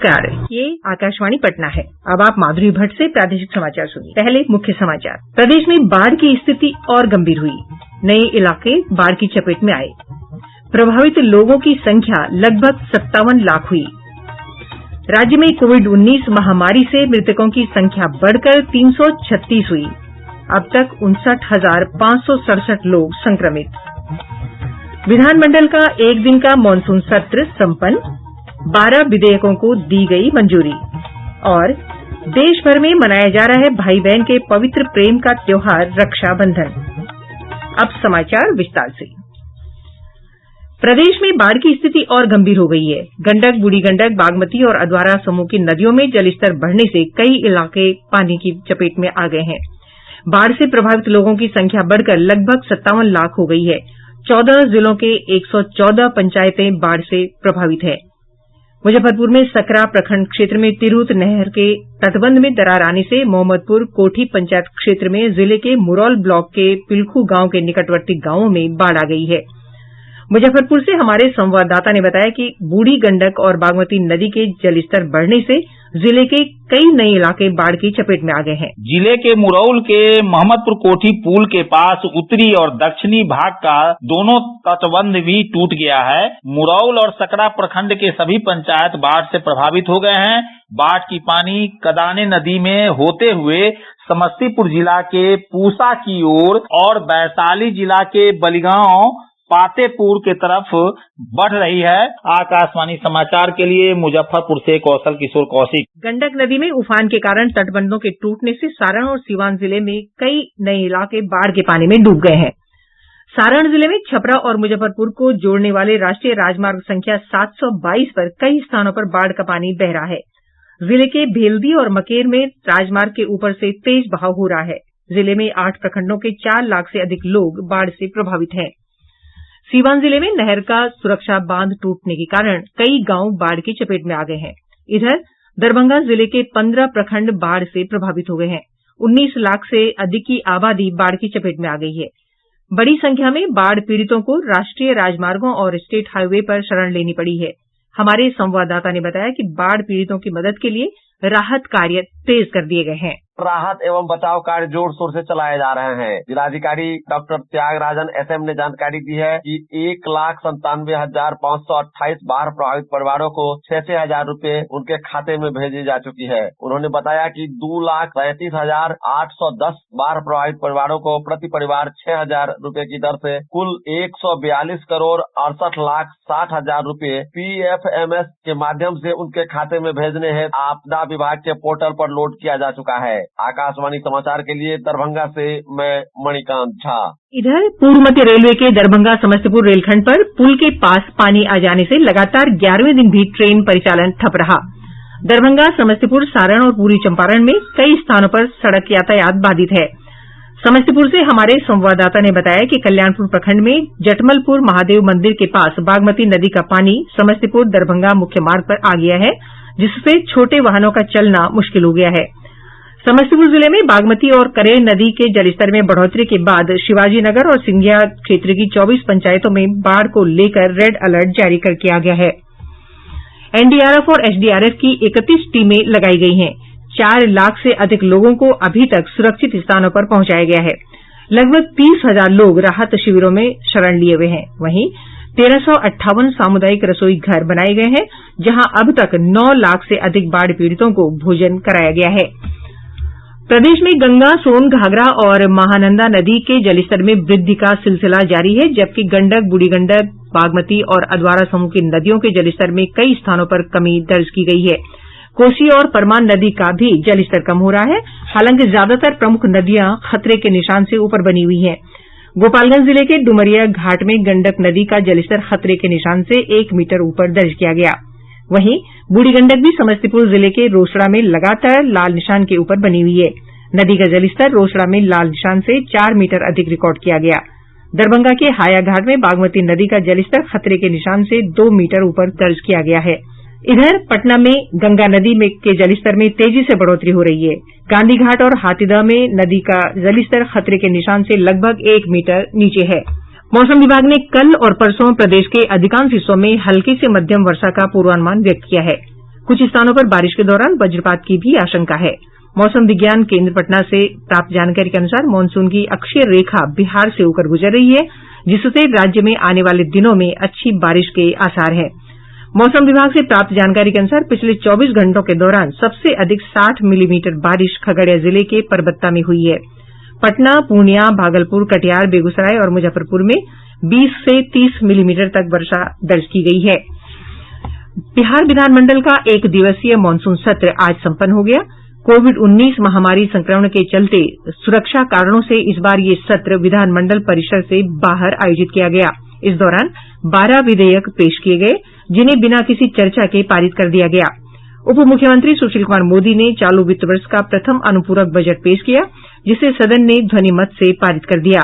नमस्कार, ये आकाशवाणी पटना है। अब आप माधुरी भट्ट से प्रादेशिक समाचार सुनिए। पहले मुख्य समाचार। प्रदेश में बाढ़ की स्थिति और गंभीर हुई, नए इलाके बाढ़ की चपेट में आए। प्रभावित लोगों की संख्या लगभग 57 लाख हुई। राज्य में कोविड-19 महामारी से मृतकों की संख्या बढ़कर 336 हुई। अब तक 59,567 लोग संक्रमित। विधानमंडल का एक दिन का मॉनसून सत्र संपन्न, 12 विधेयकों को दी गई मंजूरी। और देश भर में मनाया जा रहा है भाई बहन के पवित्र प्रेम का त्योहार रक्षाबंधन। अब समाचार विस्तार से। प्रदेश में बाढ़ की स्थिति और गंभीर हो गई है। गंडक, बूढ़ी गंडक, बागमती और अधवारा समूह की नदियों में जलस्तर बढ़ने से कई इलाके पानी की चपेट में आ गए हैं। बाढ़ से प्रभावित लोगों की संख्या बढ़कर लगभग 57 लाख हो गई है। 14 जिलों के 114 पंचायतें बाढ़ से प्रभावित हैं। मुजफ्फरपुर में सकरा प्रखंड क्षेत्र में तिरहुत नहर के तटबंध में दरार आने से मोहम्मदपुर कोठी पंचायत क्षेत्र में जिले के मुरौल ब्लॉक के पिलखू गांव के निकटवर्ती गांवों में बाढ़ आ गई है। मुजफ्फरपुर से हमारे संवाददाता ने बताया कि बूढ़ी गंडक और बागमती नदी के जलस्तर बढ़ने से जिले के कई नए इलाके बाढ़ की चपेट में आ गए हैं। जिले के मुरौल के मोहम्मदपुर कोठी पुल के पास उत्तरी और दक्षिणी भाग का दोनों तटबंध भी टूट गया है। मुरौल और सकरा प्रखंड के सभी पंचायत बाढ़ से प्रभावित हो गए हैं। बाढ़ की पानी कदाने नदी में होते हुए समस्तीपुर जिला के पूसा की ओर और वैशाली जिला के बलिगांव पातेपुर के तरफ बढ़ रही है। आकाशवाणी समाचार के लिए मुजफ्फरपुर से कौशल किशोर कौशिक। गंडक नदी में उफान के कारण तटबंधों के टूटने से सारण और सीवान जिले में कई नए इलाके बाढ़ के पानी में डूब गए हैं। सारण जिले में छपरा और मुजफ्फरपुर को जोड़ने वाले राष्ट्रीय राजमार्ग संख्या 722 पर कई स्थानों पर बाढ़ का पानी बह रहा है। जिले के भेल्दी और मकेर में राजमार्ग के ऊपर से तेज बहाव हो रहा है। जिले में 8 प्रखंडों के 4 लाख से अधिक लोग बाढ़ से प्रभावित हैं। सीवान जिले में नहर का सुरक्षा बांध टूटने के कारण कई गांव बाढ़ की चपेट में आ गए हैं। इधर दरभंगा जिले के 15 प्रखंड बाढ़ से प्रभावित हो गए हैं। 19 लाख से अधिक की आबादी बाढ़ की चपेट में आ गई है। बड़ी संख्या में बाढ़ पीड़ितों को राष्ट्रीय राजमार्गों और स्टेट हाईवे पर शरण लेनी पड़ी है। हमारे संवाददाता ने बताया कि बाढ़ पीड़ितों की मदद के लिए राहत कार्य तेज कर दिए गए हैं। राहत एवं बचाव कार्य जोर शोर से चलाए जा रहे हैं। जिलाधिकारी डॉक्टर त्यागराजन एसएम ने जानकारी दी है कि 1,97,528 बाढ़ प्रभावित परिवारों को 6,000 रूपए उनके खाते में भेजी जा चुकी है। उन्होंने बताया कि 2,33,810 बाढ़ प्रभावित परिवारों को प्रति परिवार 6,000 रूपए की दर से कुल 142,68,60,000 रूपए PFMS के माध्यम से उनके खाते में भेजने हेतु आपदा विभाग के पोर्टल पर लोड किया जा चुका है। आकाशवाणी समाचार के लिए दरभंगा से मैं मणिकांत झा। इधर पूर्व मध्य रेलवे के दरभंगा समस्तीपुर रेलखंड पर पुल के पास पानी आ जाने से लगातार 11वें दिन भी ट्रेन परिचालन ठप रहा। दरभंगा, समस्तीपुर, सारण और पूर्वी चंपारण में कई स्थानों पर सड़क यातायात बाधित है। समस्तीपुर से हमारे संवाददाता ने बताया कि कल्याणपुर प्रखंड में जटमलपुर महादेव मंदिर के पास बागमती नदी का पानी समस्तीपुर दरभंगा मुख्य मार्ग पर आ गया है, जिससे छोटे वाहनों का चलना मुश्किल हो गया है। समस्तीपुर जिले में बागमती और करेह नदी के जलस्तर में बढ़ोतरी के बाद शिवाजीनगर और सिंधिया क्षेत्र की 24 पंचायतों में बाढ़ को लेकर रेड अलर्ट जारी कर किया गया है। एनडीआरएफ और एसडीआरएफ की 31 टीमें लगाई गई हैं। 4 लाख से अधिक लोगों को अभी तक सुरक्षित स्थानों पर पहुंचाया गया है। लगभग 30,000 लोग राहत शिविरों में शरण लिए हुए हैं। वहीं 1358 सामुदायिक रसोई घर बनाए गए हैं, जहां अब तक 9 लाख से अधिक बाढ़ पीड़ितों को भोजन कराया गया है। प्रदेश में गंगा, सोन, घाघरा और महानंदा नदी के जलस्तर में वृद्धि का सिलसिला जारी है, जबकि गंडक, बूढ़ी गंडक, बागमती और अधवारा समूह की नदियों के जलस्तर में कई स्थानों पर कमी दर्ज की गई है। कोसी और परमान नदी का भी जलस्तर कम हो रहा है। हालांकि ज्यादातर प्रमुख नदियां खतरे के निशान से ऊपर बनी हुई हैं। गोपालगंज जिले के डुमरिया घाट में गंडक नदी का जलस्तर खतरे के निशान से 1 मीटर ऊपर दर्ज किया गया। वहीं बूढ़ी गंडक भी समस्तीपुर जिले के रोसड़ा में लगातार लाल निशान के ऊपर बनी हुई है। नदी का जलस्तर रोसड़ा में लाल निशान से 4 मीटर अधिक रिकॉर्ड किया गया। दरभंगा के हाया घाट में बागमती नदी का जलस्तर खतरे के निशान से 2 मीटर ऊपर दर्ज किया गया है। इधर पटना में गंगा नदी में के जलस्तर में तेजी से बढ़ोतरी हो रही है। गांधी घाट और हाथीदह में नदी का जलस्तर खतरे के निशान से लगभग 1 मीटर नीचे है। मौसम विभाग ने कल और परसों प्रदेश के अधिकांश हिस्सों में हल्की से मध्यम वर्षा का पूर्वानुमान व्यक्त किया है। कुछ स्थानों पर बारिश के दौरान वज्रपात की भी आशंका है। मौसम विज्ञान केंद्र पटना से प्राप्त जानकारी के अनुसार मॉनसून की अक्षीय रेखा बिहार से होकर गुजर रही है, जिससे राज्य में आने वाले दिनों में अच्छी बारिश के आसार हैं। मौसम विभाग से प्राप्त जानकारी के अनुसार पिछले 24 घंटों के दौरान सबसे अधिक 60 मिलीमीटर बारिश खगड़िया जिले के परबत्ता में हुई है। पटना, पूर्णिया, भागलपुर, कटिहार, बेगूसराय और मुजफ्फरपुर में 20 से 30 मिलीमीटर तक वर्षा दर्ज की गई है। बिहार विधानमंडल का 1 दिवसीय मॉनसून सत्र आज संपन्न हो गया। कोविड-19 महामारी संक्रमण के चलते सुरक्षा कारणों से इस बार ये सत्र विधानमंडल परिसर से बाहर आयोजित किया गया। इस दौरान 12 विधेयक पेश किए गए, जिन्हें बिना किसी चर्चा के पारित कर दिया गया। उप मुख्यमंत्री सुशील कुमार मोदी ने चालू वित्त वर्ष का प्रथम अनुपूरक बजट पेश किया, जिसे सदन ने ध्वनिमत से पारित कर दिया।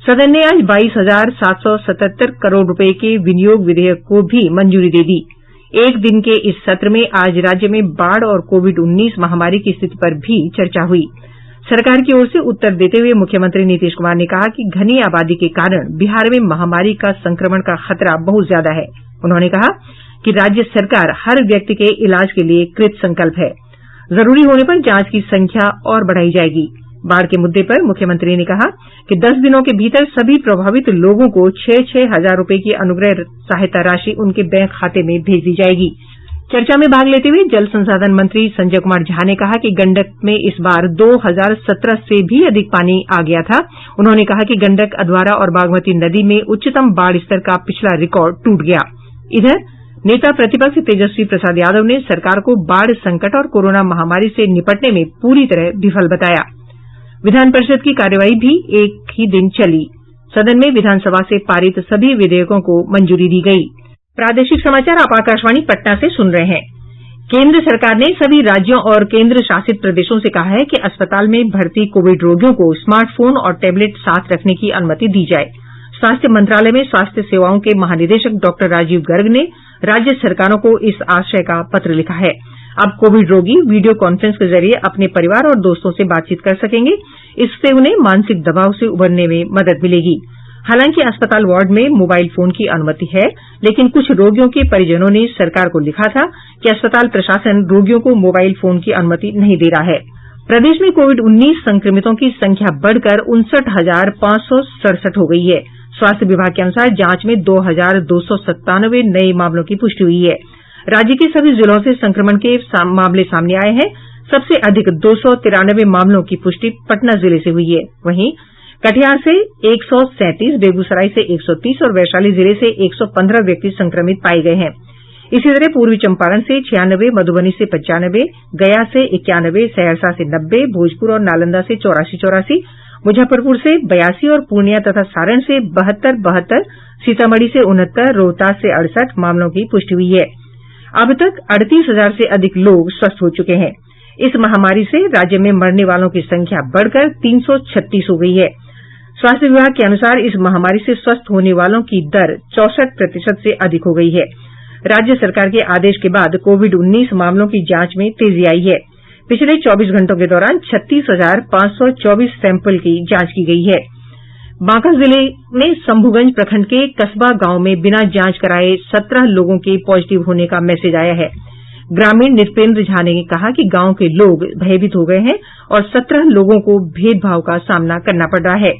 सदन ने आज 22,777 करोड़ रुपए के विनियोग विधेयक को भी मंजूरी दे दी। एक दिन के इस सत्र में आज राज्य में बाढ़ और कोविड-19 महामारी की स्थिति पर भी चर्चा हुई। सरकार की ओर से उत्तर देते हुए मुख्यमंत्री नीतीश कुमार ने कहा कि घनी आबादी के कारण बिहार में महामारी का संक्रमण का खतरा बहुत ज्यादा है। उन्होंने कहा कि राज्य सरकार हर व्यक्ति के इलाज के लिए कृत संकल्प है। जरूरी होने पर जांच की संख्या और बढ़ाई जाएगी। बाढ़ के मुद्दे पर मुख्यमंत्री ने कहा कि 10 दिनों के भीतर सभी प्रभावित लोगों को 6-6 हजार रुपए की अनुग्रह सहायता राशि उनके बैंक खाते में भेज दी जाएगी। चर्चा में भाग लेते हुए जल संसाधन मंत्री संजय कुमार झा ने कहा कि गंडक में इस बार 2017 से भी अधिक पानी आ गया था। उन्होंने कहा कि गंडक, अधवारा और बागमती नदी में उच्चतम बाढ़ स्तर का पिछला रिकॉर्ड टूट गया। इधर नेता प्रतिपक्ष तेजस्वी प्रसाद यादव ने सरकार को बाढ़ संकट और कोरोना महामारी से निपटने में पूरी तरह विफल बताया। विधान परिषद की कार्यवाही भी एक ही दिन चली। सदन में विधानसभा से पारित सभी विधेयकों को मंजूरी दी गई। प्रादेशिक समाचार आप आकाशवाणी पटना से सुन रहे हैं। केंद्र सरकार ने सभी राज्यों और केंद्र शासित प्रदेशों से कहा है कि अस्पताल में भर्ती कोविड रोगियों को स्मार्टफोन और टैबलेट साथ रखने की अनुमति दी जाए। स्वास्थ्य मंत्रालय में स्वास्थ्य सेवाओं के महानिदेशक डॉक्टर राजीव गर्ग ने राज्य सरकारों को इस आशय का पत्र लिखा है। अब कोविड रोगी वीडियो कॉन्फ्रेंस के जरिए अपने परिवार और दोस्तों से बातचीत कर सकेंगे। इससे उन्हें मानसिक दबाव से उबरने में मदद मिलेगी। हालांकि अस्पताल वार्ड में मोबाइल फोन की अनुमति है, लेकिन कुछ रोगियों के परिजनों ने सरकार को लिखा था कि अस्पताल प्रशासन रोगियों को मोबाइल फोन की अनुमति नहीं दे रहा है। प्रदेश में कोविड-19 संक्रमितों की संख्या बढ़कर 59,567 हो गई है। स्वास्थ्य विभाग के अनुसार जांच में 2,297 नए मामलों की पुष्टि हुई है। राज्य के सभी जिलों से संक्रमण के मामले सामने आए हैं। सबसे अधिक 293 मामलों की पुष्टि पटना जिले से हुई है। वहीं कटिहार से 137, बेगूसराय से 130 और वैशाली जिले से 115 व्यक्ति संक्रमित पाए गए हैं। इसी तरह पूर्वी चंपारण से 96, मधुबनी से 95, गया से 91, सहरसा से 90, भोजपुर और नालंदा से 84, मुजफ्फरपुर से 82 और पूर्णिया तथा सारण से 72, सीतामढ़ी से 69, रोहतास से 68 मामलों की पुष्टि हुई है। अब तक 38,000 से अधिक लोग स्वस्थ हो चुके हैं। इस महामारी से राज्य में मरने वालों की संख्या बढ़कर 336 हो गई है। स्वास्थ्य विभाग के अनुसार इस महामारी से स्वस्थ होने वालों की दर 64% से अधिक हो गई है। राज्य सरकार के आदेश के बाद कोविड-19 मामलों की जांच में तेजी आई है। पिछले 24 घंटों के दौरान 36,524 सैंपल की जांच की गई है। बांका जिले में शंभुगंज प्रखंड के कसबा गांव में बिना जांच कराए 17 लोगों के पॉजिटिव होने का मैसेज आया है। ग्रामीण नृपेंद्र झा ने कहा कि गांव के लोग भयभीत हो गए हैं और 17 लोगों को भेदभाव का सामना करना पड़ रहा है।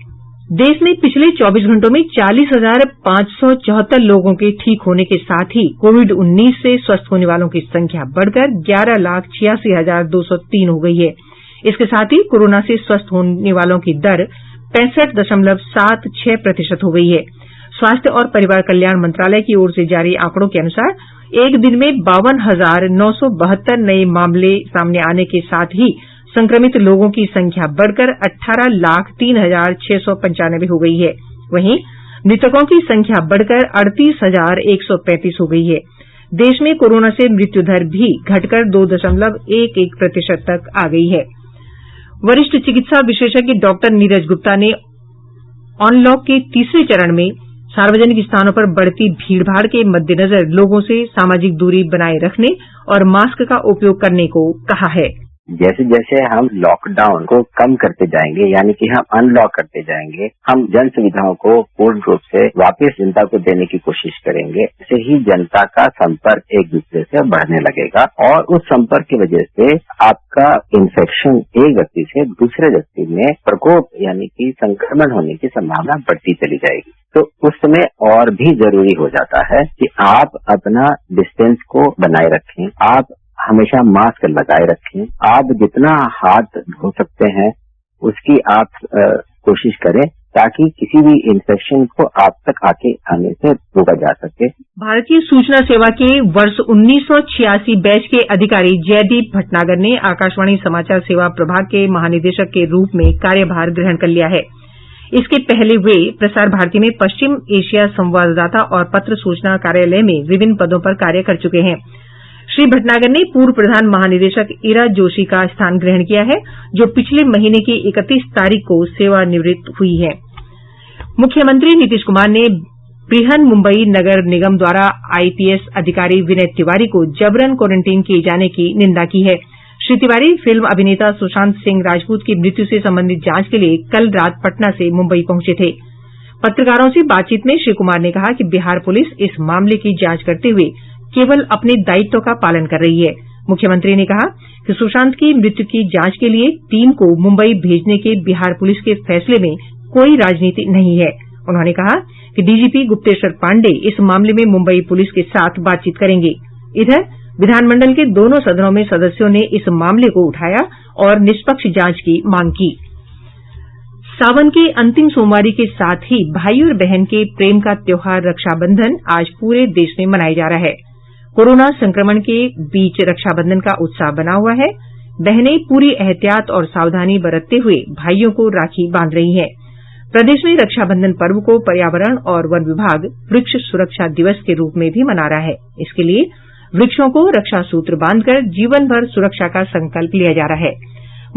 देश में पिछले 24 घंटों में 40,574 लोगों के ठीक होने के साथ ही कोविड-19 से स्वस्थ होने वालों की संख्या बढ़कर 11,86,203 हो गई है। इसके साथ ही कोरोना से स्वस्थ होने वालों की दर 65.76% हो गई है। स्वास्थ्य और परिवार कल्याण मंत्रालय की ओर से जारी आंकड़ों के अनुसार एक दिन में 52,972 नए मामले सामने आने के साथ ही संक्रमित लोगों की संख्या बढ़कर 18,03,695 हो गई है। वहीं मृतकों की संख्या बढ़कर 38,135 हो गई है। देश में कोरोना से मृत्यु दर भी घटकर 2.11% तक आ गई है। वरिष्ठ चिकित्सा विशेषज्ञ डॉक्टर नीरज गुप्ता ने अनलॉक के तीसरे चरण में सार्वजनिक स्थानों पर बढ़ती भीड़भाड़ के मद्देनजर लोगों से सामाजिक दूरी बनाए रखने और मास्क का उपयोग करने को कहा है। जैसे जैसे हम लॉकडाउन को कम करते जाएंगे, यानी कि हम अनलॉक करते जाएंगे, हम जन सुविधाओं को पूर्ण रूप से वापस जनता को देने की कोशिश करेंगे। इससे ही जनता का संपर्क एक दूसरे से बढ़ने लगेगा और उस संपर्क की वजह से आपका इन्फेक्शन एक व्यक्ति से दूसरे व्यक्ति में प्रकोप यानी कि संक्रमण होने की संभावना बढ़ती चली जाएगी। तो उस समय और भी जरूरी हो जाता है कि आप अपना डिस्टेंस को बनाए रखें, आप हमेशा मास्क लगाए रखें, आप जितना हाथ धो सकते हैं उसकी आप कोशिश करें ताकि किसी भी इन्फेक्शन को आप तक आने से रोका जा सके। भारतीय सूचना सेवा के वर्ष 1986 बैच के अधिकारी जयदीप भटनागर ने आकाशवाणी समाचार सेवा प्रभाग के महानिदेशक के रूप में कार्यभार ग्रहण कर लिया है। इसके पहले वे प्रसार भारती में पश्चिम एशिया संवाददाता और पत्र सूचना कार्यालय में विभिन्न पदों पर कार्य कर चुके हैं। श्री भटनागर ने पूर्व प्रधान महानिदेशक ईरा जोशी का स्थान ग्रहण किया है, जो पिछले महीने की 31 तारीख को सेवानिवृत्त हुई है। मुख्यमंत्री नीतीश कुमार ने बृहन मुंबई नगर निगम द्वारा आईपीएस अधिकारी विनय तिवारी को जबरन क्वारंटीन किए जाने की निंदा की है। श्री तिवारी फिल्म अभिनेता सुशांत सिंह राजपूत की मृत्यु से संबंधित जांच के लिए कल रात पटना से मुंबई पहुंचे थे। पत्रकारों से बातचीत में श्री कुमार ने कहा कि बिहार पुलिस इस मामले की जांच करते हुए केवल अपने दायित्व का पालन कर रही है। मुख्यमंत्री ने कहा कि सुशांत की मृत्यु की जांच के लिए टीम को मुंबई भेजने के बिहार पुलिस के फैसले में कोई राजनीति नहीं है। उन्होंने कहा कि डीजीपी गुप्तेश्वर पांडेय इस मामले में मुंबई पुलिस के साथ बातचीत करेंगे। इधर विधानमंडल के दोनों सदनों में सदस्यों ने इस मामले को उठाया और निष्पक्ष जांच की मांग की। सावन के अंतिम सोमवारी के साथ ही भाई और बहन के प्रेम का त्योहार रक्षाबंधन आज पूरे देश में मनाया जा रहा है। कोरोना संक्रमण के बीच रक्षाबंधन का उत्साह बना हुआ है। बहनें पूरी एहतियात और सावधानी बरतते हुए भाइयों को राखी बांध रही हैं। प्रदेश में रक्षाबंधन पर्व को पर्यावरण और वन विभाग वृक्ष सुरक्षा दिवस के रूप में भी मना रहा है। इसके लिए वृक्षों को रक्षा सूत्र बांधकर जीवन भर सुरक्षा का संकल्प लिया जा रहा है।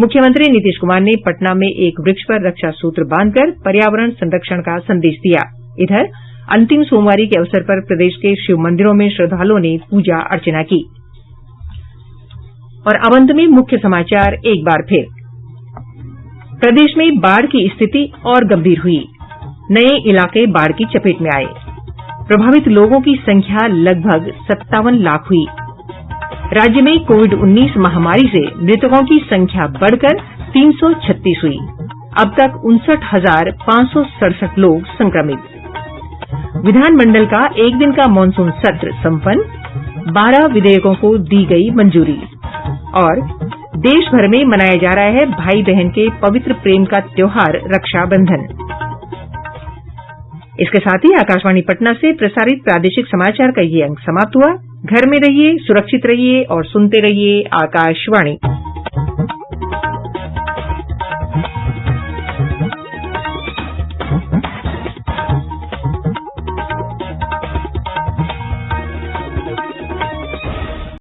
मुख्यमंत्री नीतीश कुमार ने पटना में एक वृक्ष पर रक्षा सूत्र बांधकर पर्यावरण संरक्षण का संदेश दिया। इधर अंतिम सोमवारी के अवसर पर प्रदेश के शिव मंदिरों में श्रद्धालुओं ने पूजा अर्चना की। और अब अंत में मुख्य समाचार एक बार फिर। प्रदेश में बाढ़ की स्थिति और गंभीर हुई, नए इलाके बाढ़ की चपेट में आए। प्रभावित लोगों की संख्या लगभग 57 लाख हुई। राज्य में कोविड-19 महामारी से मृतकों की संख्या बढ़कर 336 हुई। अब तक 59,567 लोग संक्रमित। विधानमंडल का एक दिन का मॉनसून सत्र संपन्न, 12 विधेयकों को दी गई मंजूरी। और देश भर में मनाया जा रहा है भाई बहन के पवित्र प्रेम का त्योहार रक्षाबंधन। इसके साथ ही आकाशवाणी पटना से प्रसारित प्रादेशिक समाचार का ये अंक समाप्त हुआ। घर में रहिए, सुरक्षित रहिए और सुनते रहिए आकाशवाणी।